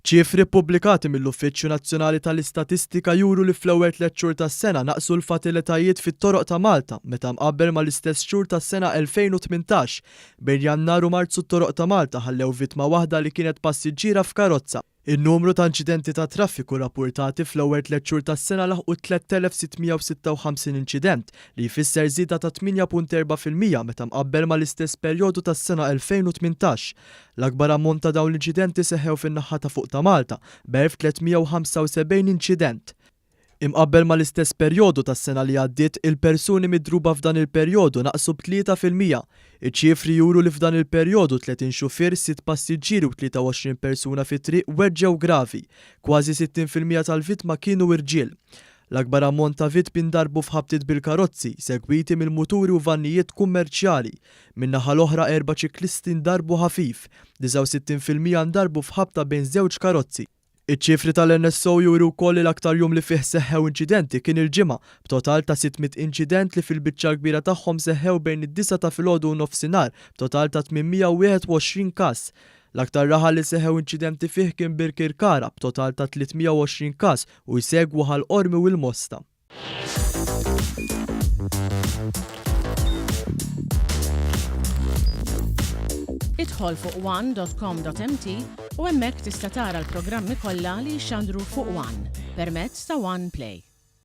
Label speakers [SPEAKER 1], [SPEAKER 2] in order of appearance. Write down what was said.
[SPEAKER 1] Ċifri ppubblikati mill-Uffiċċju Nazzjonali tal-Istatistika juru li fl-ewwel 3 xhur tas-sena naqsu l-fatalitajiet fit-toroq ta' Malta meta mqabbel mal-istess xhur tas-sena 2018. Bejn Jannar u Marzu t-toroq ta' Malta ħallew vittma waħda li kienet passiġġiera f'karozza. In-numru ta' inċidenti ta' traffiku rapportati fl-ewwel 3 xhur tas-sena laħqu 3656 inċident li jfisser żieda ta' 8.4% meta mqabbel mal-istess perjodu tas-sena 2018. L-akbar ammont ta' dawn l-inċidenti seħħew fin-naħa ta' fuq ta' Malta b'1375 inċident. Imqabbel mal-istess perjodu tas-sena li għaddiet, il-persuni midruba f'dan il-perjodu naqsu b'3%. Iċ-ċifri juru li f'dan il-perjodu 30 xufier, 6 passiġġieri u 23 persuna fit-triq weġġew gravi. Kważi 60% tal-vittma kienu irġiel. L-akbar ammont ta' vittmi ndarbu f'ħabtiet bil-karozzi, segwiti mill-muturi u vannijiet kummerċjali. Min-naħa l-oħra 4 ċiklisti ndarbu ħafif, 69% ndarbu f'ħabta bejn żewġ karozzi. Iċ-ċifri tal-NSO juru wkoll l-aktar jum li fih seħħew inċidenti kien il-ġimgħa, b'total ta' 600 inċident li fil-biċċa kbira tagħhom seħħew bejn id-9 ta' filgħodu u nofsinhar, b'total ta' 821 każ. L-aktar raħal li seħħew inċidenti fih kien Birkirkara b'total ta' 320 każ u jsegwu ħal-Qormi u l-Mosta.
[SPEAKER 2] Idħol fuq one.com.mt u hemmhekk tista' tara l-programmi kollha li jxandru fuq One permezz ta' One Play.